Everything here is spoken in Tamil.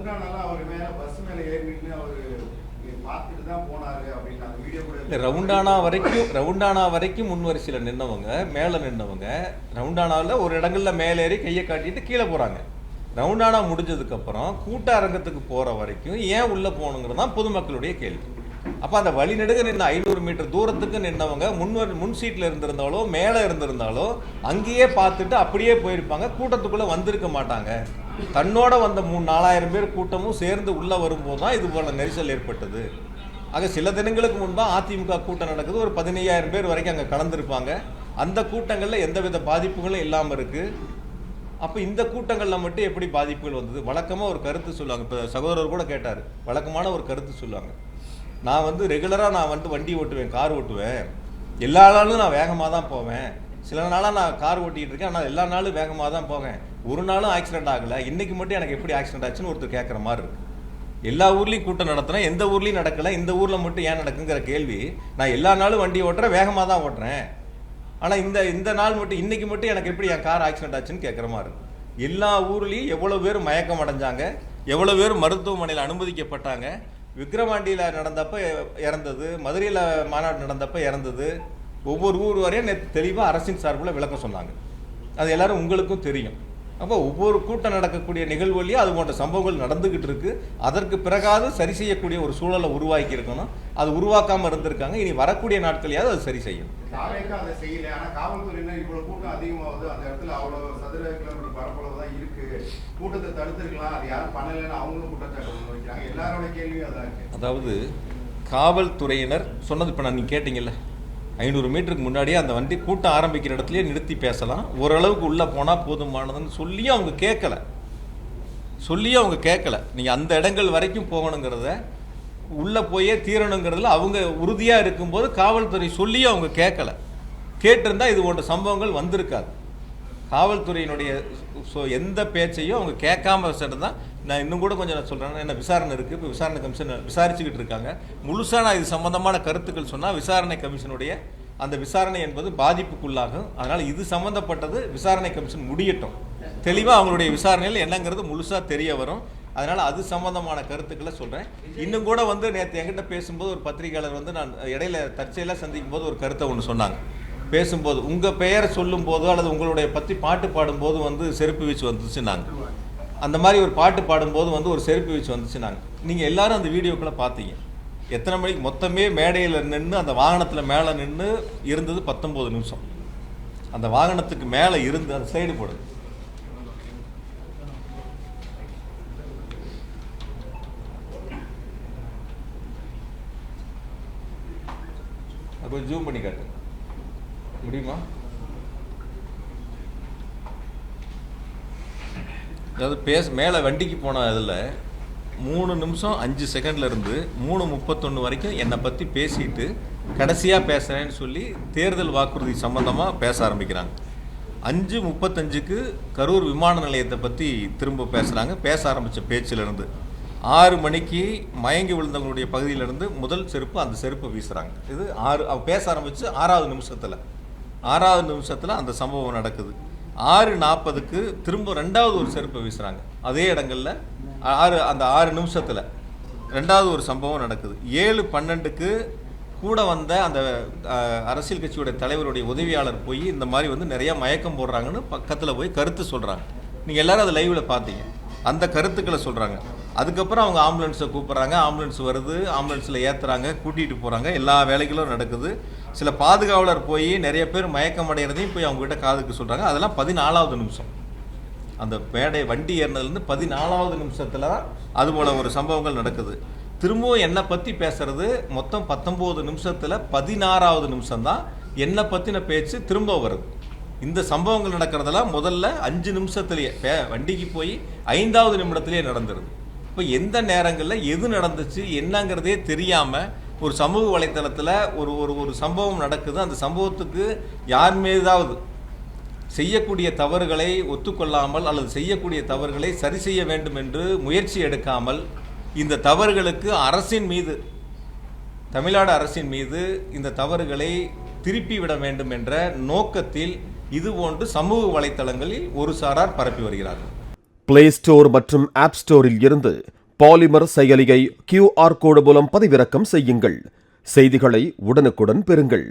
ரவுண்டானால அவர் மேல பஸ் மேல ஏறிட்டு அவரு பார்த்துட்டு தான் போனாரு அப்படின்னு அந்த வீடியோ கூட ரவுண்டானா வரைக்கும் முன் வரிசையில் நின்னவங்க மேலே நின்னவங்க ரவுண்டானாவில் ஒரு இடங்கள்ல மேலே ஏறி கையை காட்டிட்டு கீழே போறாங்க. ரவுண்டானா முடிஞ்சதுக்கப்புறம் கூட்ட அரங்கத்துக்கு போற வரைக்கும் ஏன் உள்ள போகணுங்கிறது தான் பொதுமக்களுடைய கேள்வி. அப்போ அந்த வழிநெடுக நின்று 500 மீட்டர் தூரத்துக்கு நின்னவங்க முன் சீட்டில் இருந்திருந்தாலோ மேலே இருந்திருந்தாலோ அங்கேயே பார்த்துட்டு அப்படியே போயிருப்பாங்க, கூட்டத்துக்குள்ளே வந்திருக்க மாட்டாங்க. தன்னோட வந்த 3-4,000 பேர் கூட்டமும் சேர்ந்து உள்ளே வரும்போது தான் இது போல நெரிசல் ஏற்பட்டது. ஆக சில தினங்களுக்கு முன்பாக அதிமுக கூட்டம் நடக்குது, ஒரு 15,000 பேர் வரைக்கும் அங்கே கலந்துருப்பாங்க. அந்த கூட்டங்களில் எந்தவித பாதிப்புகளும் இல்லாமல் இருக்குது. அப்போ இந்த கூட்டங்களில் மட்டும் எப்படி பாதிப்புகள் வந்தது? வழக்கமாக ஒரு கருத்து சொல்லுவாங்க. இப்போ சகோதரர் கூட கேட்டார், வழக்கமான ஒரு கருத்து சொல்லுவாங்க. நான் ரெகுலராக நான் வண்டி ஓட்டுவேன், கார் ஓட்டுவேன், எல்லா நாளும் நான் வேகமாக தான் போவேன். சில நாளாக நான் கார் ஓட்டிகிட்டு இருக்கேன், ஆனால் எல்லா நாளும் வேகமாக தான் போவேன், ஒரு நாளும் ஆக்சிடென்ட் ஆகலை, இன்றைக்கி மட்டும் எனக்கு எப்படி ஆக்சிடென்ட் ஆச்சுன்னு ஒருத்தர் கேட்குற மாதிரி இருக்குது. எல்லா ஊர்லேயும் கூட்டம் நடத்துகிறேன், எந்த ஊர்லேயும் நடக்கலை, இந்த ஊரில் மட்டும் ஏன் நடக்குங்கிற கேள்வி. நான் எல்லா நாளும் வண்டி ஓட்டுறேன், வேகமாக தான் ஓட்டுறேன், ஆனால் இந்த நாள் மட்டும் இன்றைக்கி மட்டும் எனக்கு எப்படி என் கார் ஆக்சிடென்ட் ஆச்சுன்னு கேட்குற மாதிரி இருக்குது. எல்லா ஊர்லேயும் எவ்வளோ பேர் மயக்கம் அடைஞ்சாங்க, எவ்வளோ பேர் மருத்துவமனையில் அனுமதிக்கப்பட்டாங்க, விக்கிரவாண்டியில் நடந்தப்போ இறந்தது, மதுரையில் மாநாடு நடந்தப்போ இறந்தது, ஒவ்வொரு ஊர் வரையும் நேற்று தெளிவாக அரசின் சார்பில் விளக்கம் சொன்னாங்க. அது எல்லாரும் உங்களுக்கும் தெரியும். அப்போ ஒவ்வொரு கூட்டம் நடக்கக்கூடிய நிகழ்வுலையும் அது போன்ற சம்பவங்கள் நடந்துக்கிட்டு இருக்கு. அதற்கு பிறகாவது சரி செய்யக்கூடிய ஒரு சூழலை உருவாக்கி இருக்கணும். அது உருவாக்காமல் இருந்திருக்காங்க. இனி வரக்கூடிய நாட்களையாவது அது சரி செய்யும். அதை செய்யல. ஆனால் காவல்துறையினர் இவ்வளவு கூட்டம் அதிகமாகுது, அந்த இடத்துல அவ்வளவு சதுர கிலோமீட்டர் பரப்பளவு தான் இருக்கு, கூட்டத்தை தடுத்திருக்கலாம், அது யாரும் பண்ணலைன்னு அவங்களும் குற்றச்சாட்டு முன்வைக்கிறாங்க. எல்லாரோட கேள்வியும் அதான் இருக்கு. அதாவது காவல்துறையினர் சொன்னது இப்போ நான் நீங்கள் கேட்டீங்கல்ல, 500 மீட்டருக்கு முன்னாடியே அந்த வண்டி கூட்டம் ஆரம்பிக்கிற இடத்துலையே நிறுத்தி பேசலாம், ஓரளவுக்கு உள்ளே போனால் போதுமானதுன்னு சொல்லியும் அவங்க கேட்கல. நீங்கள் அந்த இடங்கள் வரைக்கும் போகணுங்கிறத உள்ளே போயே தீரணுங்கிறதுல அவங்க உறுதியாக இருக்கும்போது காவல்துறை சொல்லியும் அவங்க கேட்டிருந்தால் இது போன்ற சம்பவங்கள் வந்திருக்காது. காவல்துறையினுடைய எந்த பேச்சையும் அவங்க கேட்காம வச்சுருந்தான். நான் இன்னும் கூட கொஞ்சம் நான் சொல்கிறேன், என்ன விசாரணை இருக்குது, இப்போ விசாரணை கமிஷன் விசாரிச்சுக்கிட்டு இருக்காங்க. முழுசாக நான் இது சம்மந்தமான கருத்துக்கள் சொன்னால் விசாரணை கமிஷனுடைய அந்த விசாரணை என்பது பாதிப்புக்குள்ளாகும். அதனால் இது சம்மந்தப்பட்டது விசாரணை கமிஷன் முடியட்டும், தெளிவாக அவங்களுடைய விசாரணையில் என்னங்கிறது முழுசாக தெரிய வரும். அதனால் அது சம்மந்தமான கருத்துக்களை சொல்கிறேன். இன்னும் கூட நேற்று என்கிட்ட பேசும்போது ஒரு பத்திரிகையாளர் நான் இடையில தற்செயலாக சந்திக்கும் போது ஒரு கருத்தை ஒன்று சொன்னாங்க. பேசும்போது உங்கள் பெயரை சொல்லும் போதோ அல்லது உங்களுடைய பற்றி பாட்டு பாடும்போது செருப்பு வீச்சு வந்துச்சுன்னாங்க. அந்த மாதிரி ஒரு பாட்டு பாடும்போது ஒரு செருப்பு வீச்சு வந்துச்சுன்னாங்க. நீங்கள் எல்லாரும் அந்த வீடியோக்களை பார்த்தீங்க. எத்தனை மணிக்கு மொத்தமே மேடையில் நின்று அந்த வாகனத்தில் மேலே நின்று இருந்தது 19 நிமிஷம். அந்த வாகனத்துக்கு மேலே இருந்து அந்த சைடு போடுது. கொஞ்சம் ஜூம் பண்ணி காட்டு முடியுமா? அதாவது மேலே வண்டிக்கு போன இதில் 3 நிமிஷம் 5 செகண்ட்ல இருந்து 3:31 வரைக்கும் என்னை பற்றி பேசிட்டு கடைசியாக பேசுகிறேன்னு சொல்லி தேர்தல் வாக்குறுதி சம்பந்தமாக பேச ஆரம்பிக்கிறாங்க. 5:35க்கு கரூர் விமான நிலையத்தை பற்றி திரும்ப பேசுகிறாங்க. பேச ஆரம்பித்த பேச்சிலிருந்து 6 மணிக்கு மயங்கி விழுந்தவங்களுடைய பகுதியிலிருந்து முதல் செருப்பு அந்த செருப்பை வீசுகிறாங்க. இது பேச ஆரம்பித்து 6வது நிமிஷத்தில் அந்த சம்பவம் நடக்குது. 6:40க்கு திரும்ப 2வது ஒரு செருப்பை வீசுகிறாங்க. அதே இடங்களில் அந்த 6 நிமிஷத்தில் 2வது ஒரு சம்பவம் நடக்குது. 7:12க்கு கூட வந்த அந்த அரசியல் கட்சியோட தலைவருடைய உதவியாளர் போய் இந்த மாதிரி நிறையா மயக்கம் போடுறாங்கன்னு பக்கத்தில் போய் கருத்து சொல்கிறாங்க. நீங்கள் எல்லோரும் அதை லைவில் பார்த்தீங்க. அந்த கருத்துக்களை சொல்கிறாங்க. அதுக்கப்புறம் அவங்க ஆம்புலன்ஸை கூப்பிட்றாங்க, ஆம்புலன்ஸ் வருது, ஆம்புலன்ஸில் ஏற்றுறாங்க, கூட்டிகிட்டு போகிறாங்க, எல்லா வேலைகளும் நடக்குது. சில பாதுகாவலர் போய் நிறைய பேர் மயக்கம் அடைகிறதையும் போய் அவங்ககிட்ட காதுக்கு சொல்கிறாங்க. அதெல்லாம் 14வது நிமிஷம். அந்த வண்டி ஏறினதுலேருந்து 14வது நிமிஷத்தில் தான் அதுபோல் ஒரு சம்பவங்கள் நடக்குது. திரும்பவும் என்னை பற்றி பேசுறது மொத்தம் 19 நிமிஷத்தில் 16வது நிமிஷம்தான் என்னை பற்றின பேச்சு திரும்ப வருது. இந்த சம்பவங்கள் நடக்கிறதெல்லாம் முதல்ல 5 நிமிஷத்துலேயே வண்டிக்கு போய் 5வது நிமிடத்திலேயே நடந்துருது. இப்போ எந்த நேரங்களில் எது நடந்துச்சு என்னங்கிறதே தெரியாமல் ஒரு சமூக வலைத்தளத்தில் ஒரு சம்பவம் நடக்குது. அந்த சம்பவத்துக்கு யார் மீதாவது செய்யக்கூடிய தவறுகளை ஒத்துக்கொள்ளாமல் அல்லது செய்யக்கூடிய தவறுகளை சரி செய்ய வேண்டும் என்று முயற்சி எடுக்காமல் இந்த தவறுகளுக்கு அரசின் மீது, தமிழ்நாடு அரசின் மீது இந்த தவறுகளை திருப்பி விட வேண்டும் என்ற நோக்கத்தில் இதுபோன்று சமூக வலைத்தளங்களில் ஒரு சாரார் பரப்பி வருகிறார்கள். பிளே ஸ்டோர் மற்றும் ஆப் ஸ்டோரில் இருந்து பாலிமர் செயலியை QR கோடு மூலம் பதிவிறக்கம் செய்யுங்கள். செய்திகளை உடனுக்குடன் பெறுங்கள்.